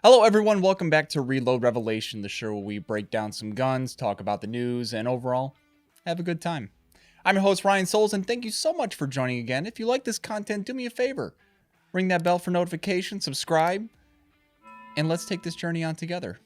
Hello everyone, welcome back to Reload Revelation, the show where we break down some guns, talk about the news, and overall, have a good time. I'm your host Ryan Souls, and thank you so much for joining again. If you like this content, do me a favor. Ring that bell for notifications, subscribe, and let's take this journey on together.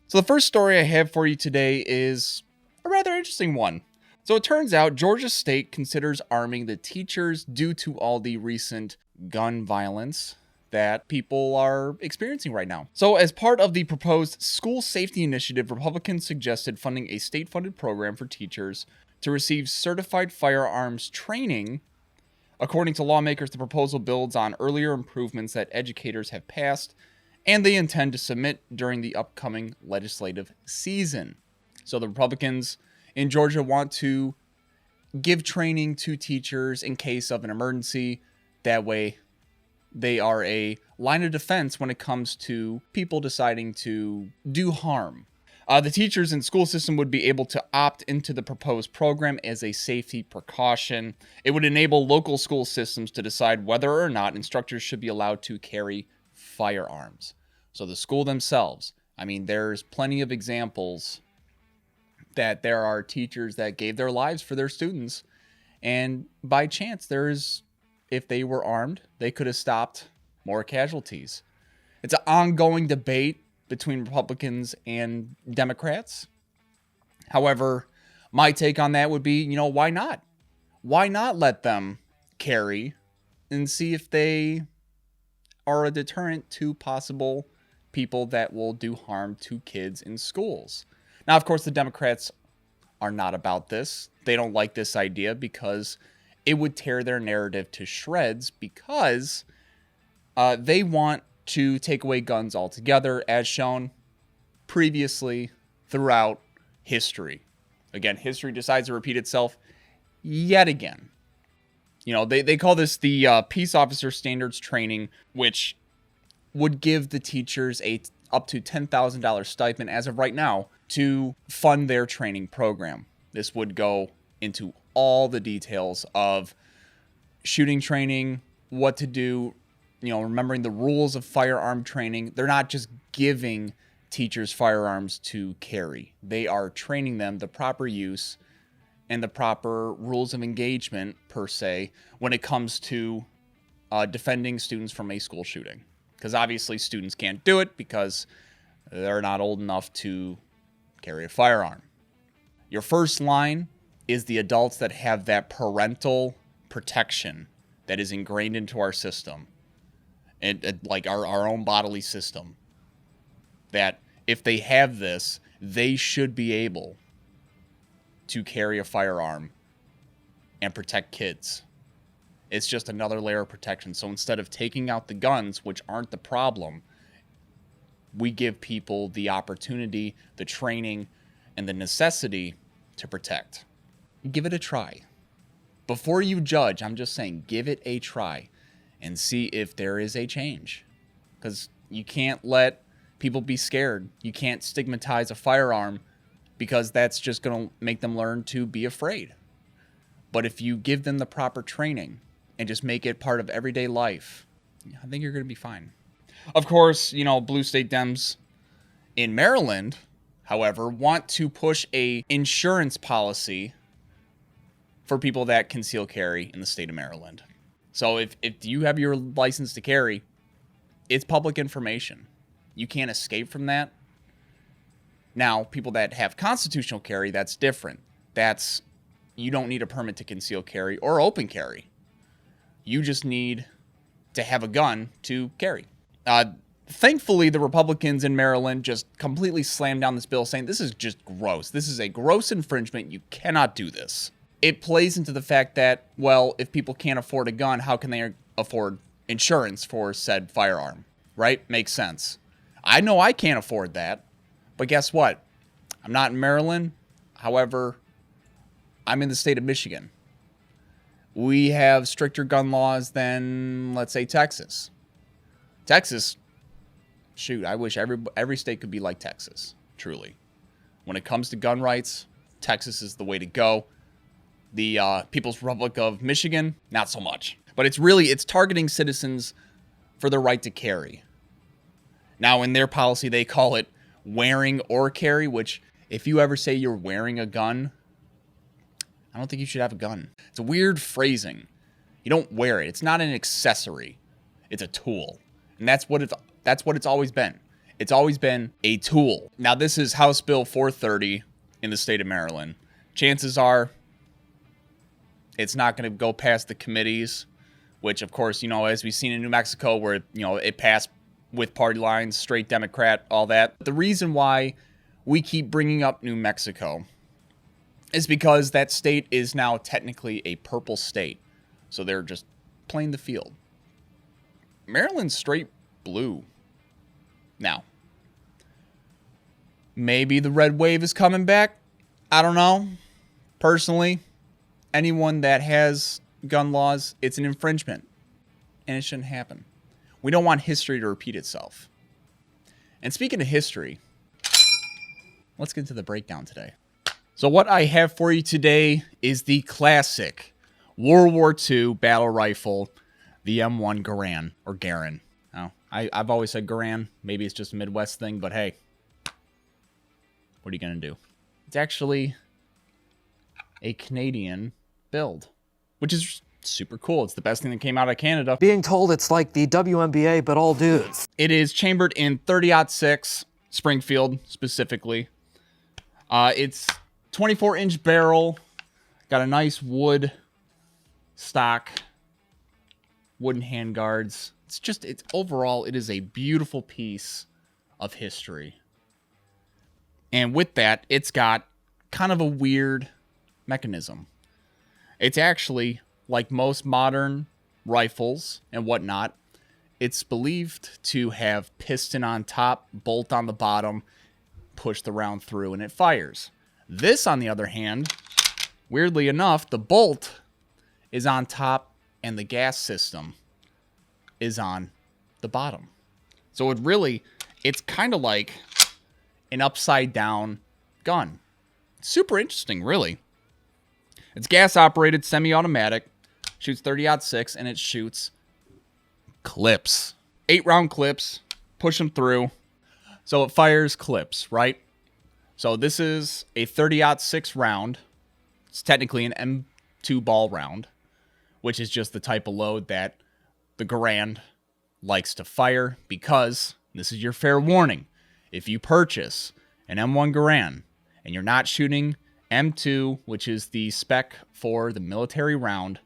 So the first story I have for you today is a rather interesting one. So it turns out Georgia State considers arming the teachers due to all the recent gun violence that people are experiencing right now. So as part of the proposed school safety initiative, Republicans suggested funding a state-funded program for teachers to receive certified firearms training. According to lawmakers, the proposal builds on earlier improvements that educators have passed, and they intend to submit during the upcoming legislative season. So the Republicans in Georgia want to give training to teachers in case of an emergency. That way, they are a line of defense when it comes to people deciding to do harm. The teachers in school system would be able to opt into the proposed program as a safety precaution. It would enable local school systems to decide whether or not instructors should be allowed to carry firearms. So the school themselves, there's plenty of examples that there are teachers that gave their lives for their students, and by chance if they were armed, they could have stopped more casualties. It's an ongoing debate between Republicans and Democrats. However, my take on that would be, why not? Why not let them carry and see if they are a deterrent to possible people that will do harm to kids in schools? Now, of course, the Democrats are not about this. They don't like this idea because it would tear their narrative to shreds, because they want to take away guns altogether, as shown previously throughout history. Again, history decides to repeat itself yet again. They call this the Peace Officer Standards Training, which would give the teachers up to $10,000 stipend as of right now to fund their training program. This would go into all the details of shooting training, what to do, remembering the rules of firearm training. They're not just giving teachers firearms to carry. They are training them the proper use and the proper rules of engagement, per se, when it comes to defending students from a school shooting. Because obviously students can't do it because they're not old enough to carry a firearm. Your first line is the adults that have that parental protection that is ingrained into our system, and like our own bodily system, that if they have this, they should be able to carry a firearm and protect kids. It's just another layer of protection. So instead of taking out the guns, which aren't the problem, we give people the opportunity, the training, and the necessity to protect. Give it a try. Before you judge, I'm just saying, give it a try and see if there is a change. Because you can't let people be scared. You can't stigmatize a firearm, because that's just going to make them learn to be afraid. But if you give them the proper training and just make it part of everyday life, I think you're going to be fine. Of course, blue state Dems in Maryland, however, want to push a insurance policy for people that conceal carry in the state of Maryland. So if you have your license to carry, it's public information. You can't escape from that. Now, people that have constitutional carry, that's different. You don't need a permit to conceal carry or open carry. You just need to have a gun to carry. Thankfully, the Republicans in Maryland just completely slammed down this bill, saying this is just gross. This is a gross infringement. You cannot do this. It plays into the fact that, well, if people can't afford a gun, how can they afford insurance for said firearm? Right? Makes sense. I know I can't afford that, but guess what? I'm not in Maryland. However, I'm in the state of Michigan. We have stricter gun laws than, let's say, Texas. Texas, shoot, I wish every state could be like Texas, truly. When it comes to gun rights, Texas is the way to go. The People's Republic of Michigan, not so much. But it's targeting citizens for their right to carry. Now, in their policy, they call it wearing or carry, which if you ever say you're wearing a gun, I don't think you should have a gun. It's a weird phrasing. You don't wear it. It's not an accessory. It's a tool. And that's what it's always been. It's always been a tool. Now, this is House Bill 430 in the state of Maryland. Chances are it's not going to go past the committees, which, of course, as we've seen in New Mexico, where, it passed with party lines, straight Democrat, all that. The reason why we keep bringing up New Mexico is because that state is now technically a purple state. So they're just playing the field. Maryland's straight blue. Now, maybe the red wave is coming back. I don't know. Personally, anyone that has gun laws, it's an infringement. And it shouldn't happen. We don't want history to repeat itself. And speaking of history, let's get to the breakdown today. So what I have for you today is the classic World War II battle rifle, the M1 Garand, or Garand. Now, I've always said Garand. Maybe it's just a Midwest thing, but hey, what are you going to do? It's actually a Canadian build, which is super cool. It's the best thing that came out of Canada. Being told it's like the WNBA, but all dudes. It is chambered in 30-06, Springfield specifically. It's 24-inch barrel, got a nice wood stock, wooden handguards. It's overall, it is a beautiful piece of history. And with that, it's got kind of a weird mechanism. It's actually, like most modern rifles and whatnot, it's believed to have piston on top, bolt on the bottom, push the round through, and it fires. This, on the other hand, weirdly enough, the bolt is on top and the gas system is on the bottom. So it's kind of like an upside down gun. Super interesting, really. It's gas operated, semi-automatic, shoots 30-06, and it shoots clips. 8-round clips, push them through. So it fires clips, right? So this is a 30-06 round. It's technically an M2 ball round, which is just the type of load that the Garand likes to fire, because this is your fair warning. If you purchase an M1 Garand and you're not shooting M2, which is the spec for the military round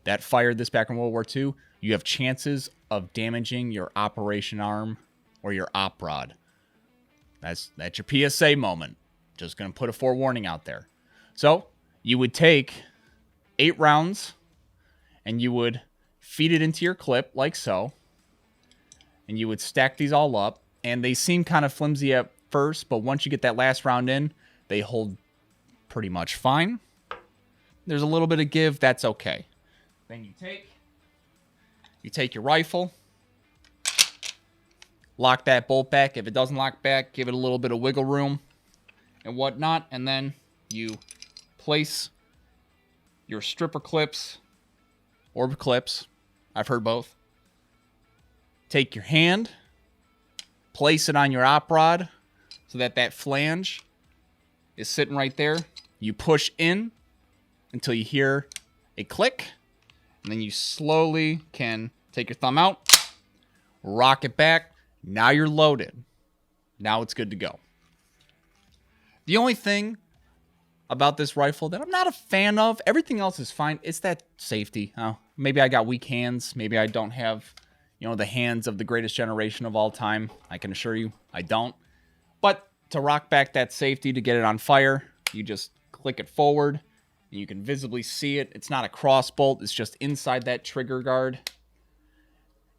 that fired this back in World War II, you have chances of damaging your operation arm or your op rod. That's your PSA moment. Just going to put a forewarning out there. So you would take 8 rounds and you would feed it into your clip like so. And you would stack these all up. And they seem kind of flimsy at first, but once you get that last round in, they hold pretty much fine. There's a little bit of give, that's okay. Then you take your rifle, lock that bolt back. If it doesn't lock back, give it a little bit of wiggle room and whatnot, and then you place your stripper clips or clips. I've heard both. Take your hand, place it on your op rod so that flange is sitting right there. You push in until you hear a click, and then you slowly can take your thumb out, rock it back. Now you're loaded. Now it's good to go. The only thing about this rifle that I'm not a fan of, everything else is fine, it's that safety. Maybe I got weak hands. Maybe I don't have, the hands of the greatest generation of all time. I can assure you, I don't. But to rock back that safety to get it on fire, you just click it forward, and you can visibly see it. It's not a cross bolt. It's just inside that trigger guard.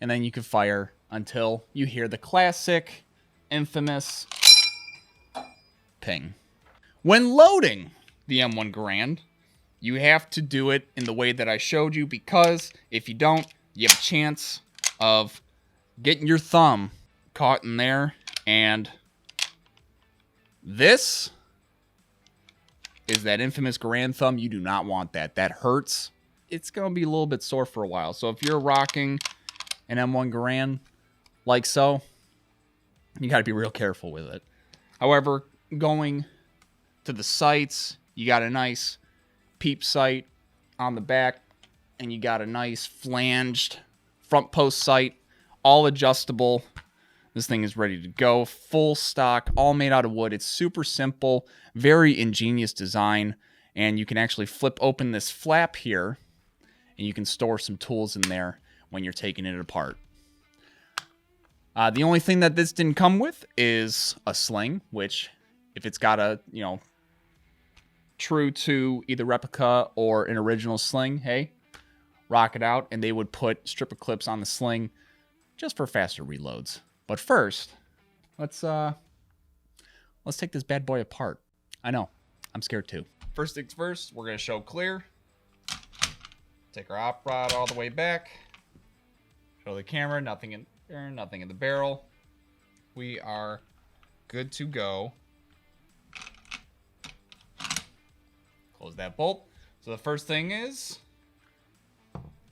And then you can fire until you hear the classic, infamous ping. When loading the M1 Garand, you have to do it in the way that I showed you, because if you don't, you have a chance of getting your thumb caught in there, and this is that infamous Garand thumb. You do not want that. That hurts. It's going to be a little bit sore for a while. So if you're rocking an M1 Garand like so, You got to be real careful with it. However, going to the sights, you got a nice peep sight on the back, and you got a nice flanged front post sight, all adjustable. This thing is ready to go, full stock, all made out of wood. It's super simple, very ingenious design, and you can actually flip open this flap here, and you can store some tools in there when you're taking it apart. The only thing that this didn't come with is a sling, which if it's got a, true to either replica or an original sling, hey, rock it out. And they would put stripper clips on the sling just for faster reloads. But first, let's take this bad boy apart. I know, I'm scared too. First things first, we're gonna show clear. Take our op rod all the way back. Show the camera, nothing in there, nothing in the barrel. We are good to go. Close that bolt. So the first thing is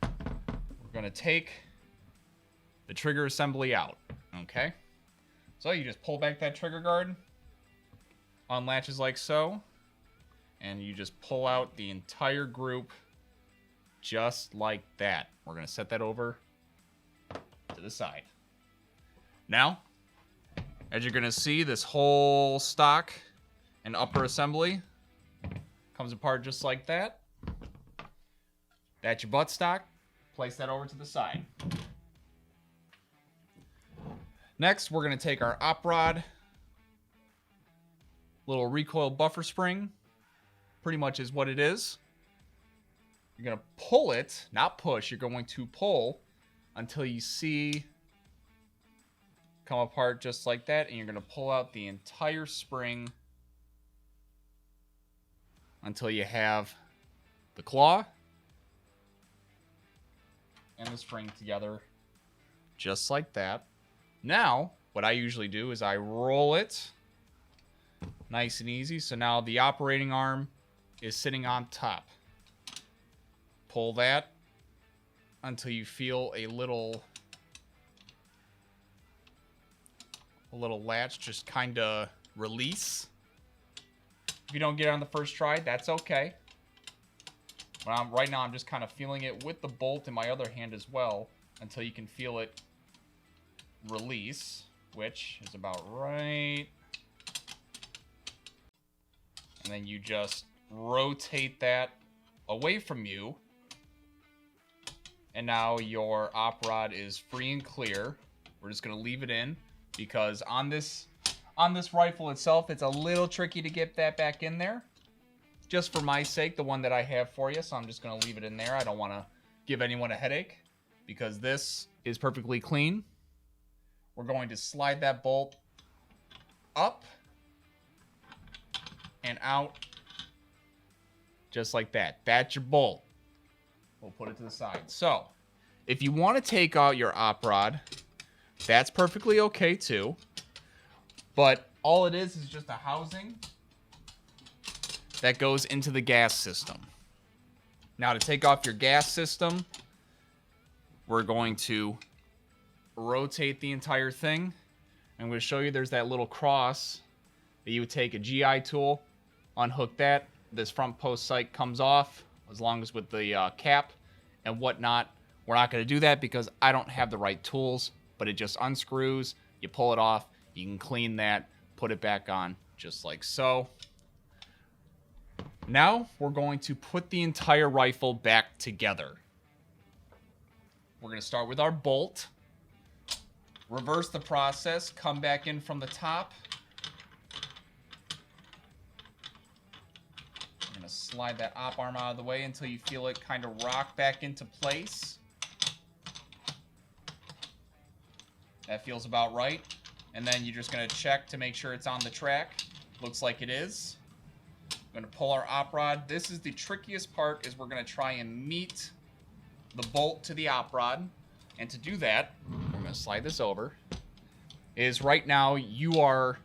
we're gonna take the trigger assembly out. Okay. So you just pull back that trigger guard, unlatches like so, and you just pull out the entire group just like that. We're gonna set that over to the side. Now, as you're gonna see, this whole stock and upper assembly comes apart just like that. That's your buttstock. Place that over to the side. Next, we're gonna take our op rod, little recoil buffer spring, pretty much is what it is. You're gonna pull it, not push, you're going to pull until you see come apart just like that, and you're gonna pull out the entire spring until you have the claw and the spring together just like that. Now, what I usually do is I roll it nice and easy. So now the operating arm is sitting on top. Pull that until you feel a little latch just kind of release. If you don't get it on the first try, that's okay. But right now I'm just kind of feeling it with the bolt in my other hand as well until you can feel it release, which is about right. And then you just rotate that away from you. And now your op rod is free and clear. We're just going to leave it in because on this rifle itself, it's a little tricky to get that back in there. Just for my sake, the one that I have for you, so I'm just going to leave it in there. I don't want to give anyone a headache because this is perfectly clean. We're going to slide that bolt up and out just like that. That's your bolt. We'll put it to the side. So, if you want to take out your op rod, that's perfectly okay too. But all it is just a housing that goes into the gas system. Now, to take off your gas system, we're going to rotate the entire thing. I'm going to show you there's that little cross that you would take a GI tool, unhook that. This front post sight comes off as long as with the cap and whatnot. We're not going to do that because I don't have the right tools, but it just unscrews. You pull it off. You can clean that, put it back on just like so. Now we're going to put the entire rifle back together. We're going to start with our bolt. Reverse the process. Come back in from the top. I'm going to slide that op arm out of the way until you feel it kind of rock back into place. That feels about right. And then you're just going to check to make sure it's on the track. Looks like it is. We're going to pull our op rod. This is the trickiest part, is we're going to try and meet the bolt to the op rod. And to do that, I'm going to slide this over, is right now you are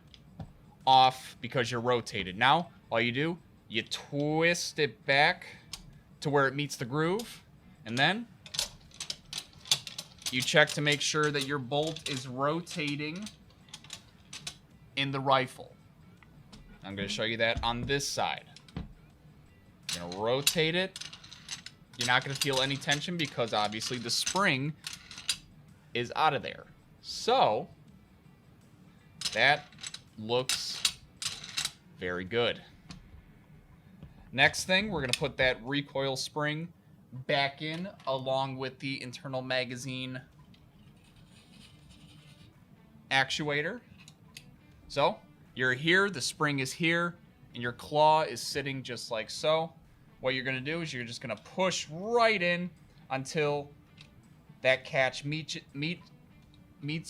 off because you're rotated. Now, all you do, you twist it back to where it meets the groove. And then you check to make sure that your bolt is rotating in the rifle. I'm going to show you that on this side. You're going to rotate it. You're not going to feel any tension because obviously the spring is out of there. So that looks very good. Next thing, we're going to put that recoil spring back in along with the internal magazine actuator. So you're here, the spring is here, and your claw is sitting just like so. What you're going to do is you're just going to push right in until that catch meets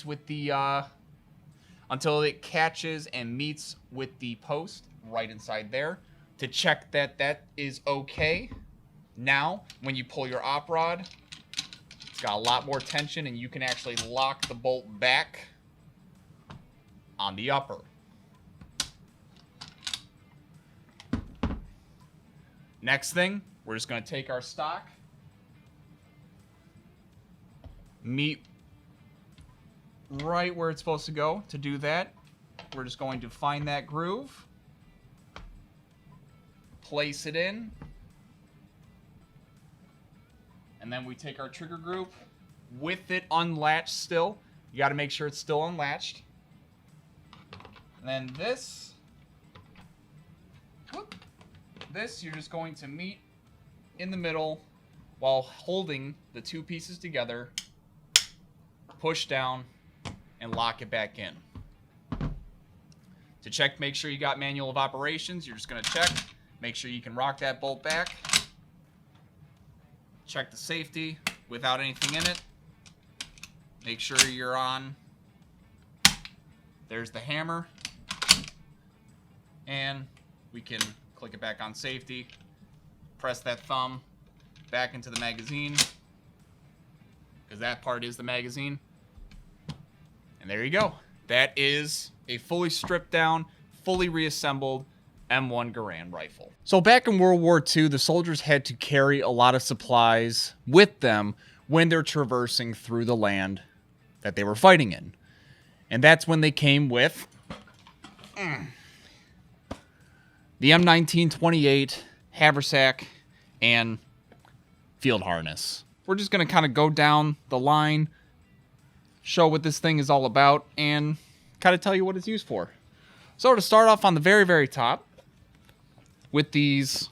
with the until it catches and meets with the post right inside there to check that that is okay. Now, when you pull your op rod, it's got a lot more tension and you can actually lock the bolt back on the upper. Next thing, we're just going to take our stock, meet right where it's supposed to go. To do that, we're just going to find that groove, place it in, and then we take our trigger group with it unlatched still. You got to make sure it's still unlatched. And then this, you're just going to meet in the middle while holding the two pieces together, push down, and lock it back in. To check, make sure you got manual of operations. You're just going to check, make sure you can rock that bolt back. Check the safety without anything in it. Make sure you're on. There's the hammer. And we can click it back on safety. Press that thumb back into the magazine, because that part is the magazine. And there you go. That is a fully stripped down, fully reassembled M1 Garand rifle. So back in World War II, the soldiers had to carry a lot of supplies with them when they're traversing through the land that they were fighting in. And that's when they came with the M1928, Haversack, and field harness. We're just going to kind of go down the line, show what this thing is all about, and kind of tell you what it's used for. So to start off on the very, very top, with these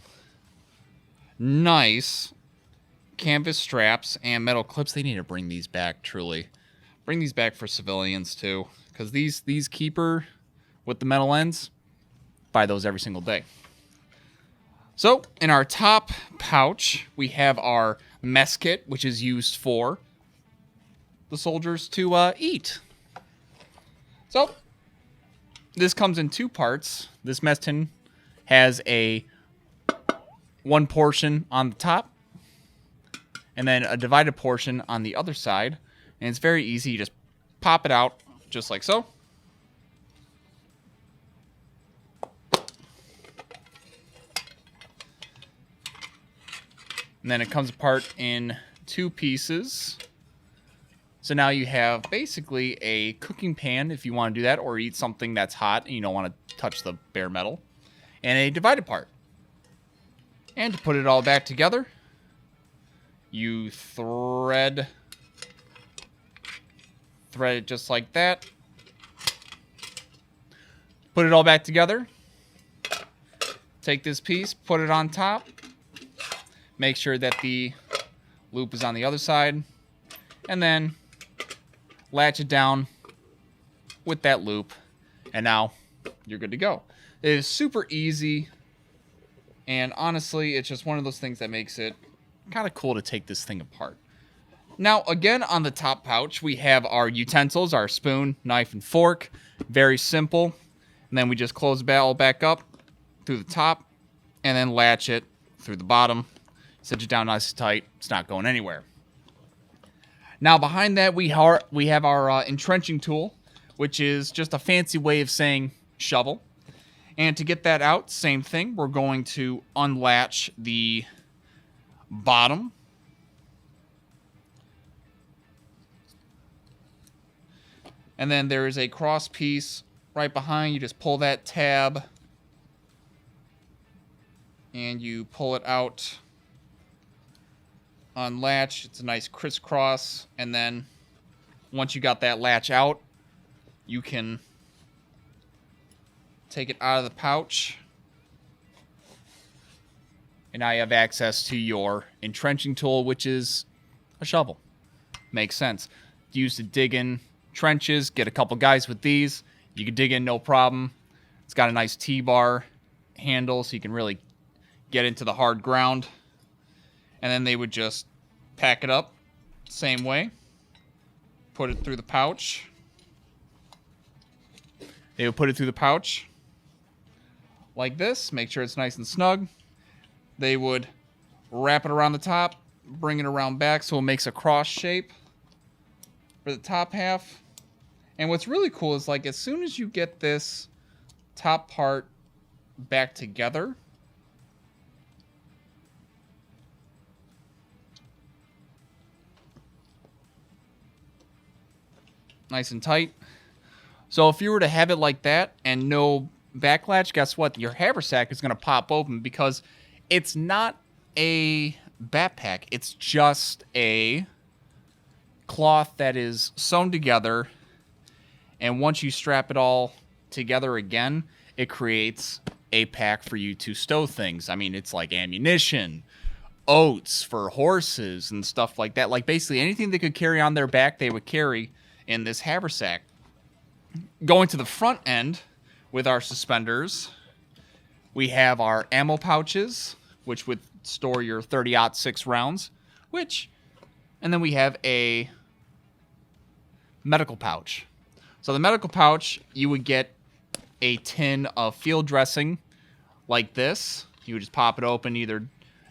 nice canvas straps and metal clips. They need to bring these back, truly. Bring these back for civilians, too. Because these keeper with the metal ends, buy those every single day. So, in our top pouch, we have our mess kit, which is used for the soldiers to eat. So, this comes in two parts. This mess tin has a one portion on the top and then a divided portion on the other side. And it's very easy. You just pop it out just like so. And then it comes apart in two pieces. So now you have basically a cooking pan if you want to do that, or eat something that's hot and you don't want to touch the bare metal. And a divided part. And to put it all back together, you thread it just like that. Put it all back together. Take this piece, put it on top. Make sure that the loop is on the other side. And then latch it down with that loop. And now you're good to go. It is super easy. And honestly, it's just one of those things that makes it kind of cool to take this thing apart. Now, again, on the top pouch, we have our utensils, our spoon, knife, and fork. Very simple. And then we just close it all back up through the top and then latch it through the bottom. Set it down nice and tight. It's not going anywhere. Now, behind that, we have our entrenching tool, which is just a fancy way of saying shovel. And to get that out, same thing. We're going to unlatch the bottom. And then there is a cross piece right behind, you just pull that tab and you pull it out, unlatch. It's a nice crisscross, and then once you got that latch out, you can take it out of the pouch, and now you have access to your entrenching tool, which is a shovel. Makes sense. Used to dig in trenches, get a couple guys with these. You can dig in no problem. It's got a nice T-bar handle, so you can really get into the hard ground. And then they would just pack it up same way. Put it through the pouch. They would put it through the pouch like this. Make sure it's nice and snug. They would wrap it around the top, bring it around back so it makes a cross shape for the top half. And what's really cool is, like, as soon as you get this top part back together, nice and tight. So if you were to have it like that and no backlatch, guess what? Your haversack is going to pop open because it's not a backpack. It's just a cloth that is sewn together. And once you strap it all together again, it creates a pack for you to stow things. I mean, it's like ammunition, oats for horses and stuff like that. Like basically anything they could carry on their back, they would carry in this haversack. Going to the front end with our suspenders, we have our ammo pouches, which would store your 30-06 rounds, and then we have a medical pouch. So the medical pouch, you would get a tin of field dressing like this. You would just pop it open, either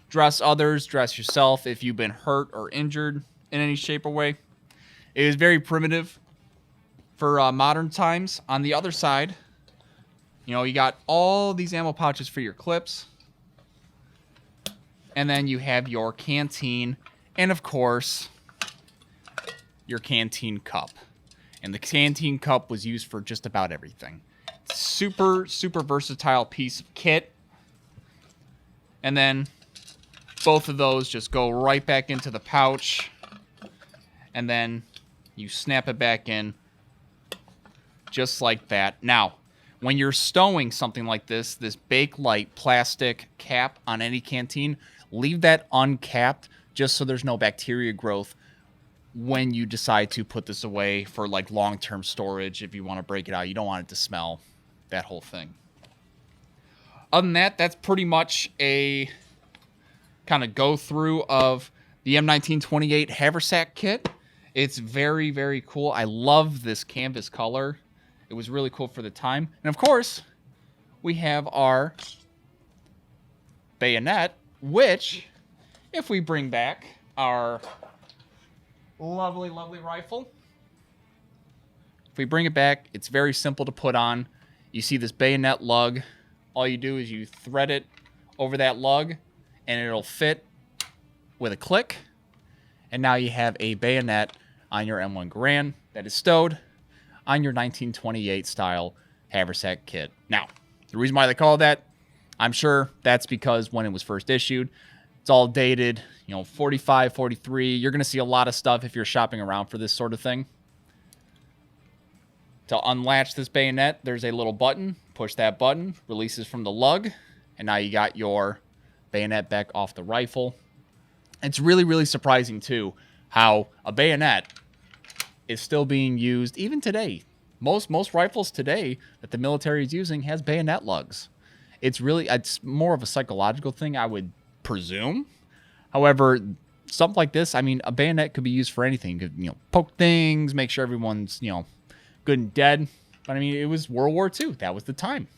dress others, dress yourself if you've been hurt or injured in any shape or way. It is very primitive for modern times. On the other side, you know, you got all these ammo pouches for your clips. And then you have your canteen. And of course, your canteen cup. And the canteen cup was used for just about everything. Super, super versatile piece of kit. And then both of those just go right back into the pouch. And then you snap it back in just like that. Now, when you're stowing something like this Bakelite plastic cap on any canteen, leave that uncapped just so there's no bacteria growth when you decide to put this away for like long-term storage. If you want to break it out, you don't want it to smell, that whole thing. Other than that, that's pretty much a kind of go through of the M1928 Haversack kit. It's very, very cool. I love this canvas color. It was really cool for the time. And of course, we have our bayonet, which, if we bring back our lovely, lovely rifle, if we bring it back, it's very simple to put on. You see this bayonet lug. All you do is you thread it over that lug, and it'll fit with a click. And now you have a bayonet on your M1 Garand that is stowed on your 1928 style Haversack kit. Now, the reason why they call it that, I'm sure that's because when it was first issued, it's all dated, 45, 43. You're going to see a lot of stuff if you're shopping around for this sort of thing. To unlatch this bayonet, there's a little button. Push that button, releases from the lug, and now you got your bayonet back off the rifle. It's really, really surprising, too, how a bayonet is still being used even today. Most rifles today that the military is using has bayonet lugs. It's more of a psychological thing, I would presume. However, something like this, I mean, a bayonet could be used for anything. You could, poke things, make sure everyone's, good and dead. But I mean, it was World War II. That was the time.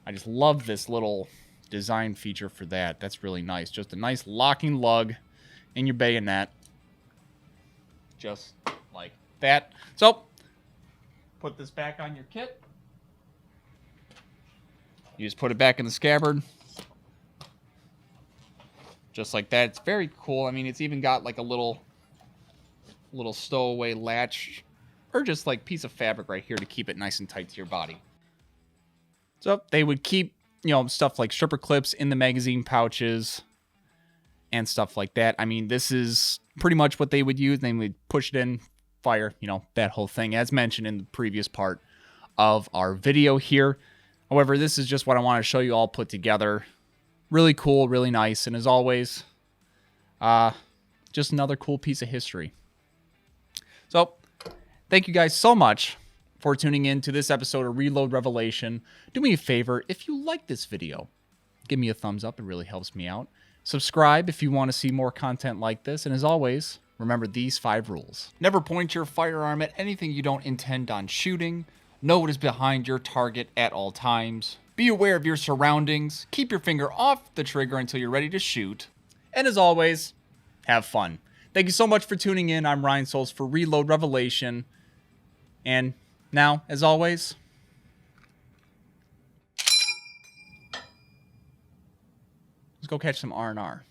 I just love this little design feature for that. That's really nice. Just a nice locking lug in your bayonet. Just like that. So, put this back on your kit. You just put it back in the scabbard. Just like that. It's very cool. I mean, it's even got like a little stowaway latch or just like piece of fabric right here to keep it nice and tight to your body. So they would keep, stuff like stripper clips in the magazine pouches and stuff like that. I mean, this is pretty much what they would use. They would push it in, fire, that whole thing, as mentioned in the previous part of our video here. However, this is just what I want to show you all put together. Really cool, really nice. And as always, just another cool piece of history. So, thank you guys so much for tuning in to this episode of Reload Revelation. Do me a favor, if you like this video, give me a thumbs up. It really helps me out. Subscribe if you want to see more content like this. And as always, remember these 5 rules. Never point your firearm at anything you don't intend on shooting. Know what is behind your target at all times. Be aware of your surroundings. Keep your finger off the trigger until you're ready to shoot. And as always, have fun. Thank you so much for tuning in. I'm Ryan Souls for Reload Revelation. And now, as always, let's go catch some R&R.